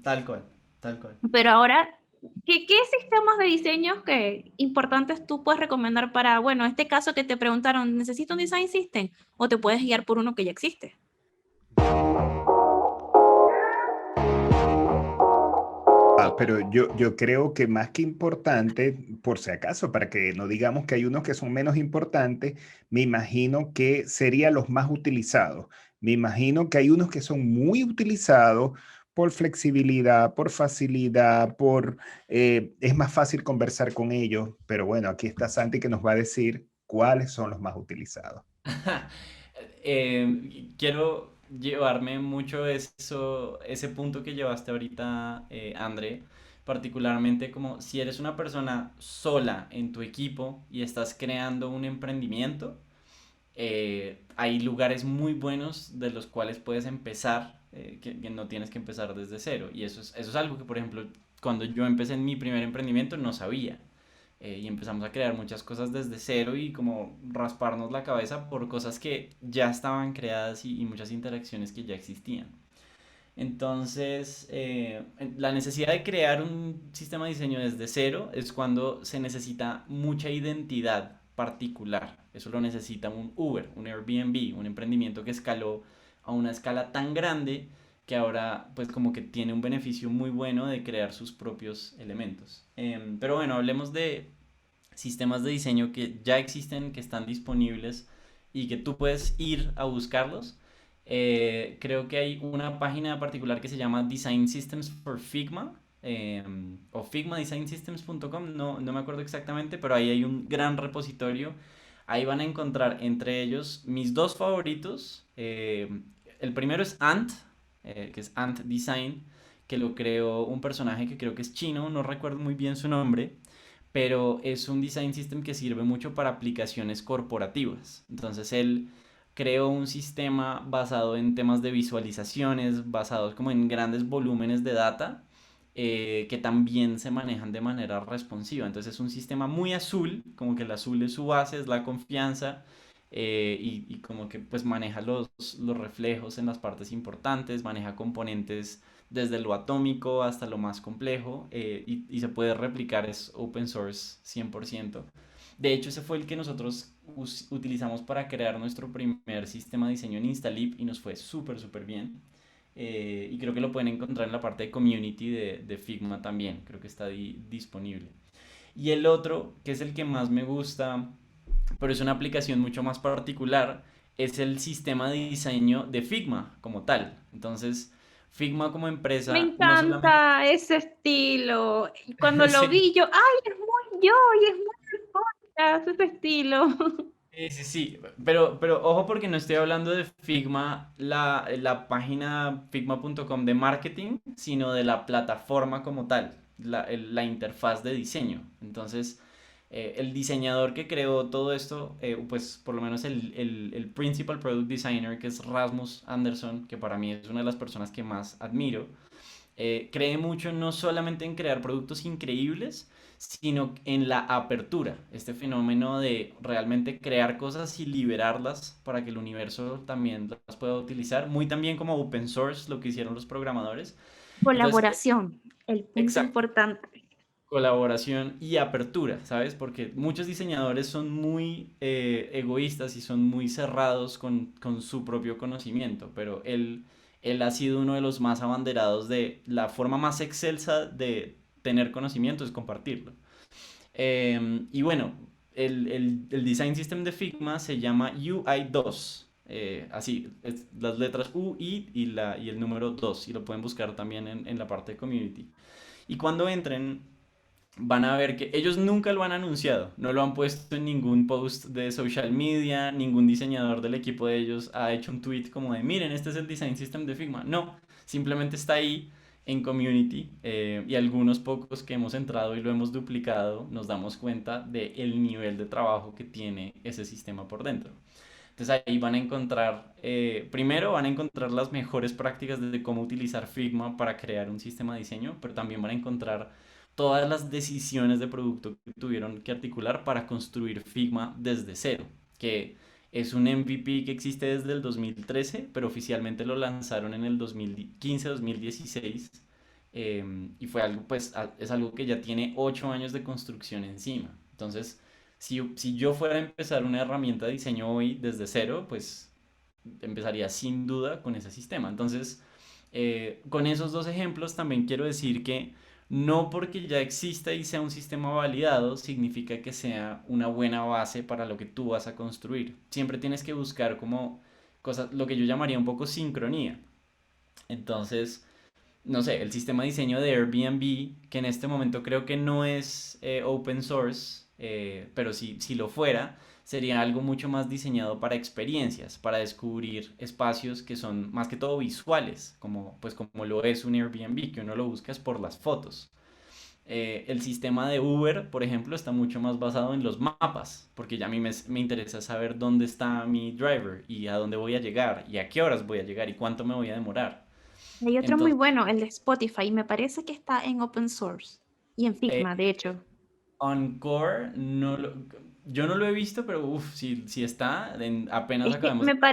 tal cual, tal cual. Pero ahora, ¿qué sistemas de diseño importantes tú puedes recomendar para, bueno, este caso que te preguntaron, ¿necesito un design system? O te puedes guiar por uno que ya existe. Pero yo creo que más que importante, por si acaso, para que no digamos que hay unos que son menos importantes, me imagino que serían los más utilizados. Me imagino que hay unos que son muy utilizados por flexibilidad, por facilidad, es más fácil conversar con ellos. Pero bueno, aquí está Santi que nos va a decir cuáles son los más utilizados. Quiero llevarme mucho eso, ese punto que llevaste ahorita, André, particularmente como si eres una persona sola en tu equipo y estás creando un emprendimiento, hay lugares muy buenos de los cuales puedes empezar, que no tienes que empezar desde cero. Y eso es algo que, por ejemplo, cuando yo empecé en mi primer emprendimiento no sabía. Y empezamos a crear muchas cosas desde cero y como rasparnos la cabeza por cosas que ya estaban creadas y muchas interacciones que ya existían. Entonces, la necesidad de crear un sistema de diseño desde cero es cuando se necesita mucha identidad particular. Eso lo necesita un Uber, un Airbnb, un emprendimiento que escaló a una escala tan grande que ahora pues como que tiene un beneficio muy bueno de crear sus propios elementos. Pero bueno, hablemos de sistemas de diseño que ya existen, que están disponibles y que tú puedes ir a buscarlos. Creo que hay una página particular que se llama Design Systems for Figma, o figmadesignsystems.com, no me acuerdo exactamente, pero ahí hay un gran repositorio. Ahí van a encontrar entre ellos mis dos favoritos. El primero es Ant, que es Ant Design, que lo creó un personaje que creo que es chino, no recuerdo muy bien su nombre, pero es un design system que sirve mucho para aplicaciones corporativas. Entonces él creó un sistema basado en temas de visualizaciones, basados como en grandes volúmenes de data, que también se manejan de manera responsiva. Entonces es un sistema muy azul, como que el azul es su base, es la confianza, y como que pues maneja los reflejos en las partes importantes, maneja componentes desde lo atómico hasta lo más complejo, y se puede replicar, es open source 100%. De hecho, ese fue el que nosotros utilizamos para crear nuestro primer sistema de diseño en Instalib y nos fue súper, súper bien. Y creo que lo pueden encontrar en la parte de community de Figma también, creo que está disponible. Y el otro, que es el que más me gusta, pero es una aplicación mucho más particular, es el sistema de diseño de Figma como tal. Entonces, Figma como Me empresa no solamente... encanta ese estilo. Y cuando lo Sí, vi, yo, ¡ay, es muy yo! Y es muy podcast, ese estilo. sí, pero ojo porque no estoy hablando de Figma, la página figma.com de marketing, sino de la plataforma como tal, la interfaz de diseño. Entonces, el diseñador que creó todo esto, pues por lo menos el Principal Product Designer, que es Rasmus Anderson, que para mí es una de las personas que más admiro, cree mucho no solamente en crear productos increíbles, sino en la apertura, este fenómeno de realmente crear cosas y liberarlas para que el universo también las pueda utilizar, muy también como open source, lo que hicieron los programadores. Entonces, Colaboración, el punto exacto, importante. colaboración y apertura, ¿sabes? Porque muchos diseñadores son muy egoístas y son muy cerrados con su propio conocimiento, pero él ha sido uno de los más abanderados de la forma más excelsa de tener conocimiento es compartirlo. Y bueno, el Design System de Figma se llama UI2. Así, las letras U, I y el número 2. Y lo pueden buscar también en la parte de community. Y cuando entren, van a ver que ellos nunca lo han anunciado, no lo han puesto en ningún post de social media, ningún diseñador del equipo de ellos ha hecho un tweet como de, miren, este es el design system de Figma. No, simplemente está ahí en community, y algunos pocos que hemos entrado y lo hemos duplicado, nos damos cuenta del nivel de trabajo que tiene ese sistema por dentro. Entonces ahí van a encontrar, primero van a encontrar las mejores prácticas de cómo utilizar Figma para crear un sistema de diseño, pero también van a encontrar todas las decisiones de producto que tuvieron que articular para construir Figma desde cero, que es un MVP que existe desde el 2013, pero oficialmente lo lanzaron en el 2015-2016, y fue algo, pues, es algo que ya tiene 8 años de construcción encima. Entonces, si yo fuera a empezar una herramienta de diseño hoy desde cero, pues empezaría sin duda con ese sistema. Entonces, con esos dos ejemplos también quiero decir que no porque ya exista y sea un sistema validado significa que sea una buena base para lo que tú vas a construir. Siempre tienes que buscar como cosas, lo que yo llamaría un poco sincronía. Entonces, no sé, el sistema de diseño de Airbnb, que en este momento creo que no es open source, pero si lo fuera, sería algo mucho más diseñado para experiencias, para descubrir espacios que son más que todo visuales, como, pues como lo es un Airbnb, que uno lo busca es por las fotos. El sistema de Uber, por ejemplo, está mucho más basado en los mapas, porque ya a mí me interesa saber dónde está mi driver y a dónde voy a llegar y a qué horas voy a llegar y cuánto me voy a demorar. Hay otro muy Entonces, bueno, el de Spotify, me parece que está en open source y en eh, Figma, de hecho. Encore, yo no lo he visto, pero uff, si está, apenas Es que acabemos de hablar,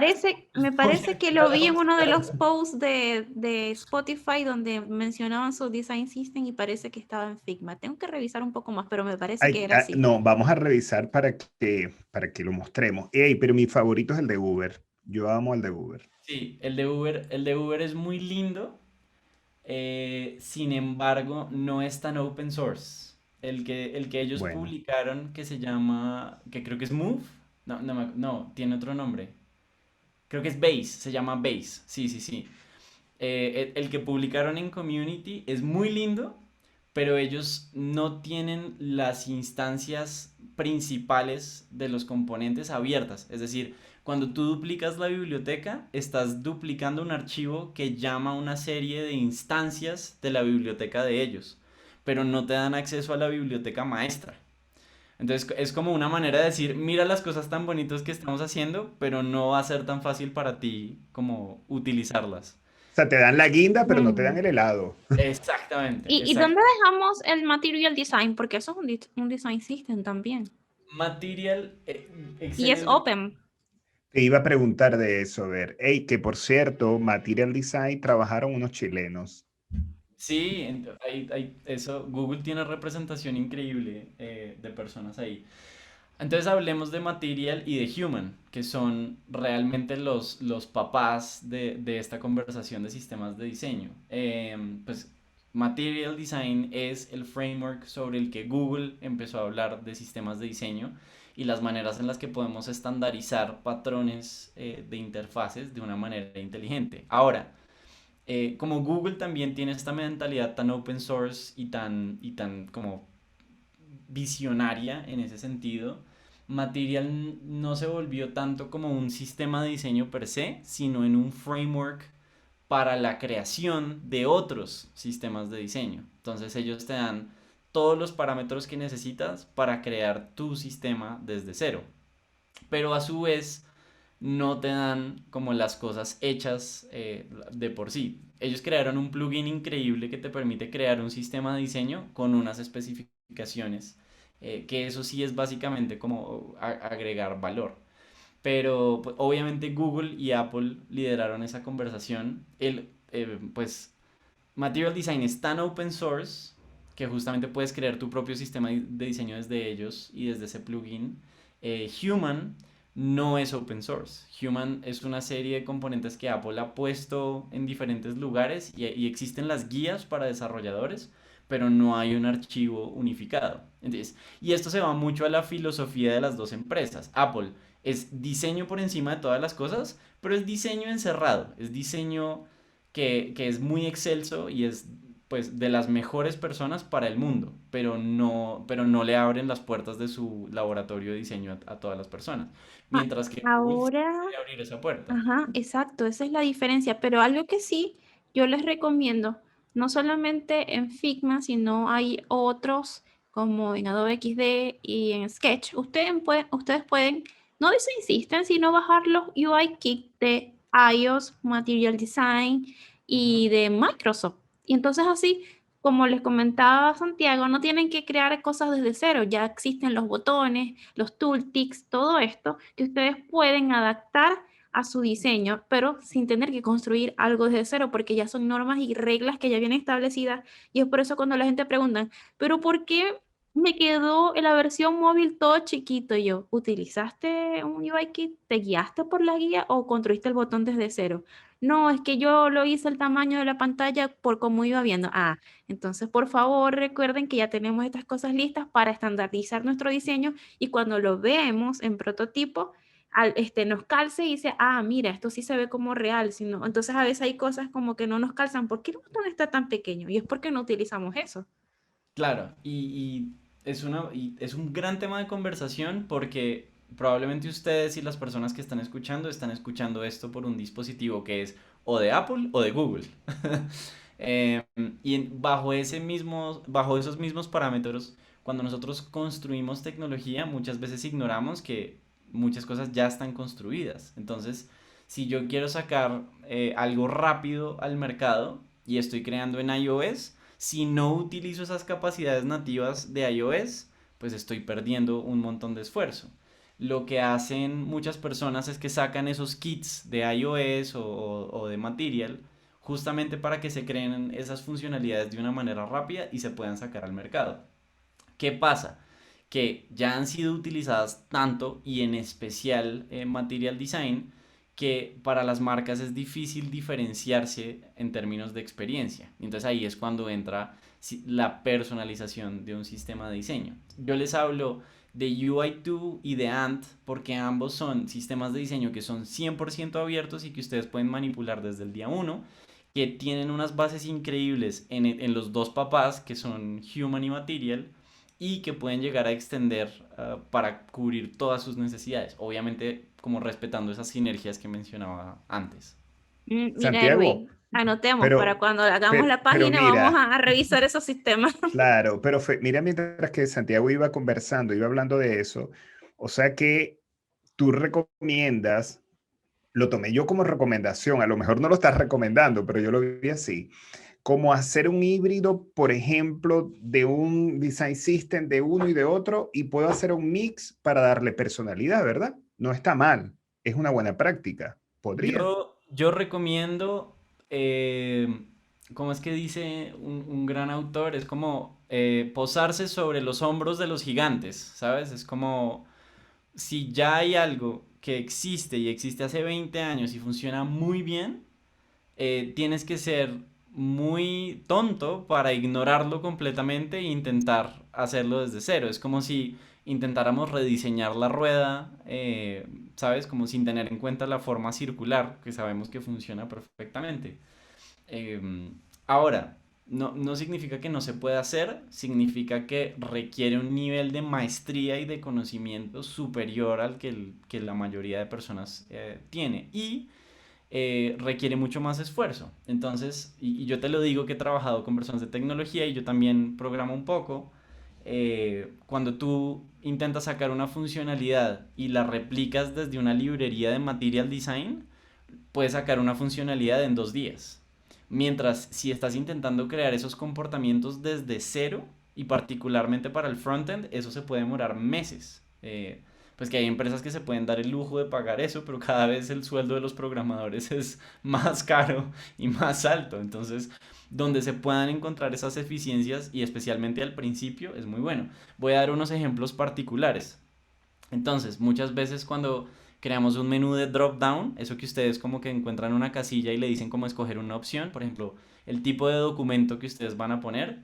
me voy a parece que entrar lo a vi en uno de los buscarlo. posts de Spotify donde mencionaban su design system y parece que estaba en Figma. Tengo que revisar un poco más, pero me parece que era así. No, vamos a revisar para que lo mostremos. Ey, pero mi favorito es el de Uber. Yo amo el de Uber. Sí, el de Uber es muy lindo, sin embargo, no es tan open source. El que ellos Bueno, publicaron, que se llama, que creo que es Move, no, tiene otro nombre. Creo que es Base, se llama Base, sí, sí, sí. El que publicaron en Community es muy lindo, pero ellos no tienen las instancias principales de los componentes abiertas. Es decir, cuando tú duplicas la biblioteca, estás duplicando un archivo que llama a una serie de instancias de la biblioteca de ellos, pero no te dan acceso a la biblioteca maestra. Entonces es como una manera de decir, mira las cosas tan bonitas que estamos haciendo, pero no va a ser tan fácil para ti como utilizarlas. o sea, te dan la guinda, pero no te dan Mm. el helado. Exactamente, Y dónde exacto. dejamos el material design? Porque eso es un design system también. Material, Y es excelente. open. Te iba a preguntar de eso, a ver. Ey, que por cierto, Material Design trabajaron unos chilenos. Sí, eso, Google tiene representación increíble de personas ahí. Entonces hablemos de Material y de Human, que son realmente los papás de esta conversación de sistemas de diseño. Pues Material Design es el framework sobre el que Google empezó a hablar de sistemas de diseño y las maneras en las que podemos estandarizar patrones de interfaces de una manera inteligente. Ahora, como Google también tiene esta mentalidad tan open source y tan como visionaria en ese sentido, Material no se volvió tanto como un sistema de diseño per se, sino en un framework para la creación de otros sistemas de diseño. Entonces ellos te dan todos los parámetros que necesitas para crear tu sistema desde cero. Pero a su vez no te dan como las cosas hechas de por sí. Ellos crearon un plugin increíble que te permite crear un sistema de diseño con unas especificaciones, que eso sí es básicamente como agregar valor. Pero pues, obviamente Google y Apple lideraron esa conversación. Pues Material Design es tan open source que justamente puedes crear tu propio sistema de diseño desde ellos y desde ese plugin. Human no es open source. Human es una serie de componentes que Apple ha puesto en diferentes lugares y existen las guías para desarrolladores, pero no hay un archivo unificado. Entonces, y esto se va mucho a la filosofía de las dos empresas. Apple es diseño por encima de todas las cosas, pero es diseño encerrado, es diseño que es muy excelso y es pues de las mejores personas para el mundo, pero no le abren las puertas de su laboratorio de diseño a todas las personas. Ah, Mientras que Google sí ahora, puede abrir esa puerta. ajá, exacto, esa es la diferencia. Pero algo que sí, yo les recomiendo, no solamente en Figma, sino hay otros como en Adobe XD y en Sketch. Ustedes pueden, no se insisten, sino bajar los UI Kit de iOS, Material Design Ujú. y de Microsoft. Y entonces así, como les comentaba Santiago, no tienen que crear cosas desde cero, ya existen los botones, los tooltips, todo esto que ustedes pueden adaptar a su diseño, pero sin tener que construir algo desde cero, porque ya son normas y reglas que ya vienen establecidas. Y es por eso cuando la gente pregunta, ¿pero por qué me quedó en la versión móvil todo chiquito? Y yo, ¿utilizaste un UI kit? ¿Te guiaste por la guía o construiste el botón desde cero? No, es que yo lo hice el tamaño de la pantalla por cómo iba viendo. Ah, entonces por favor recuerden que ya tenemos estas cosas listas para estandarizar nuestro diseño y cuando lo vemos en prototipo, nos calce y dice, ah, mira, esto sí se ve como real. Sino, entonces a veces hay cosas como que no nos calzan. ¿Por qué el botón está tan pequeño? Y es porque no utilizamos eso. Claro, y es un gran tema de conversación porque probablemente ustedes y las personas que están escuchando esto por un dispositivo que es o de Apple o de Google. Eh, bajo esos mismos parámetros, cuando nosotros construimos tecnología, muchas veces ignoramos que muchas cosas ya están construidas. Entonces, si yo quiero sacar algo rápido al mercado y estoy creando en iOS, si no utilizo esas capacidades nativas de iOS, pues estoy perdiendo un montón de esfuerzo. Lo que hacen muchas personas es que sacan esos kits de iOS o de Material justamente para que se creen esas funcionalidades de una manera rápida y se puedan sacar al mercado. ¿Qué pasa? Que ya han sido utilizadas tanto y en especial en Material Design que para las marcas es difícil diferenciarse en términos de experiencia. Entonces ahí es cuando entra la personalización de un sistema de diseño. Yo les hablo de UI2 y de Ant porque ambos son sistemas de diseño que son 100% abiertos y que ustedes pueden manipular desde el día uno, que tienen unas bases increíbles en los dos papás que son Human y Material y que pueden llegar a extender para cubrir todas sus necesidades, obviamente como respetando esas sinergias que mencionaba antes. Mira, Santiago, Erwin, anotemos para pero, cuando hagamos la pero página vamos mira, a revisar esos sistemas. claro, pero mira, mientras que Santiago iba conversando, iba hablando de eso, o sea que tú recomiendas, lo tomé yo como recomendación, a lo mejor no lo estás recomendando, pero yo lo vi así, como hacer un híbrido, por ejemplo, de un design system de uno y de otro, y puedo hacer un mix para darle personalidad, ¿verdad? No está mal, es una buena práctica, podría. Yo recomiendo, ¿cómo es que dice un gran autor? Es como posarse sobre los hombros de los gigantes, ¿sabes? Es como si ya hay algo que existe y existe hace 20 años y funciona muy bien, tienes que ser muy tonto para ignorarlo completamente e intentar hacerlo desde cero. Es como si intentáramos rediseñar la rueda, ¿sabes? Como sin tener en cuenta la forma circular, que sabemos que funciona perfectamente. Ahora, no significa que no se pueda hacer, significa que requiere un nivel de maestría y de conocimiento superior al que la mayoría de personas tiene. Y requiere mucho más esfuerzo. Entonces, y yo te lo digo que he trabajado con personas de tecnología y yo también programo un poco. Cuando tú intentas sacar una funcionalidad y la replicas desde una librería de Material Design, puedes sacar una funcionalidad en 2 días. Mientras si estás intentando crear esos comportamientos desde cero, y particularmente para el frontend, eso se puede demorar meses. Pues que hay empresas que se pueden dar el lujo de pagar eso, pero cada vez el sueldo de los programadores es más caro y más alto. Entonces, donde se puedan encontrar esas eficiencias y especialmente al principio es muy bueno. Voy a dar unos ejemplos particulares. Entonces, muchas veces cuando creamos un menú de drop down, eso que ustedes como que encuentran una casilla y le dicen cómo escoger una opción, por ejemplo, el tipo de documento que ustedes van a poner,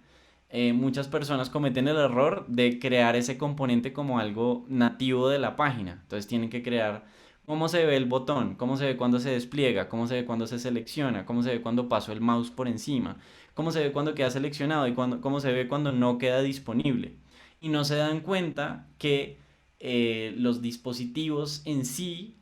muchas personas cometen el error de crear ese componente como algo nativo de la página. Entonces tienen que crear cómo se ve el botón, cómo se ve cuando se despliega, cómo se ve cuando se selecciona, cómo se ve cuando paso el mouse por encima, cómo se ve cuando queda seleccionado y cómo se ve cuando no queda disponible. Y no se dan cuenta que los dispositivos en sí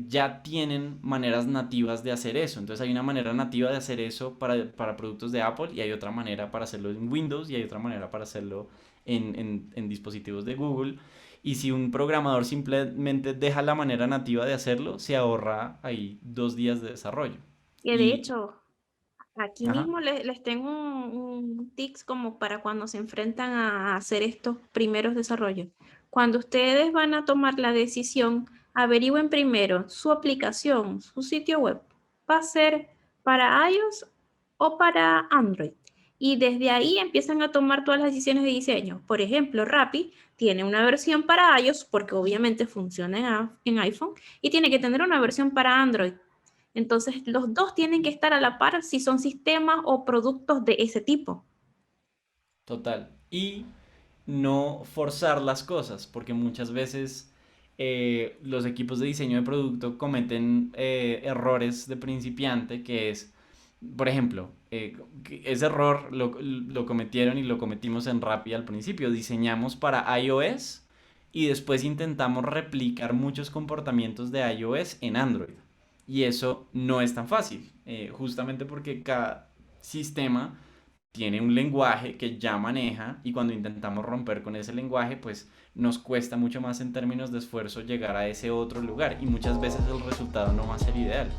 ya tienen maneras nativas de hacer eso. Entonces hay una manera nativa de hacer eso para productos de Apple y hay otra manera para hacerlo en Windows y hay otra manera para hacerlo en dispositivos de Google. Y si un programador simplemente deja la manera nativa de hacerlo, se ahorra ahí 2 días de desarrollo. Que de Y, hecho, aquí ajá, mismo les tengo un tips como para cuando se enfrentan a hacer estos primeros desarrollos. Cuando ustedes van a tomar la decisión, averigüen primero su aplicación, su sitio web, ¿va a ser para iOS o para Android? Y desde ahí empiezan a tomar todas las decisiones de diseño. Por ejemplo, Rappi tiene una versión para iOS porque obviamente funciona en iPhone y tiene que tener una versión para Android. Entonces, los dos tienen que estar a la par si son sistemas o productos de ese tipo. Total. Y no forzar las cosas, porque muchas veces los equipos de diseño de producto cometen errores de principiante, que es, por ejemplo, ese error lo cometieron y lo cometimos en Rappi al principio. Diseñamos para iOS y después intentamos replicar muchos comportamientos de iOS en Android. Y eso no es tan fácil, justamente porque cada sistema tiene un lenguaje que ya maneja y cuando intentamos romper con ese lenguaje, pues nos cuesta mucho más en términos de esfuerzo llegar a ese otro lugar y muchas veces el resultado no va a ser ideal.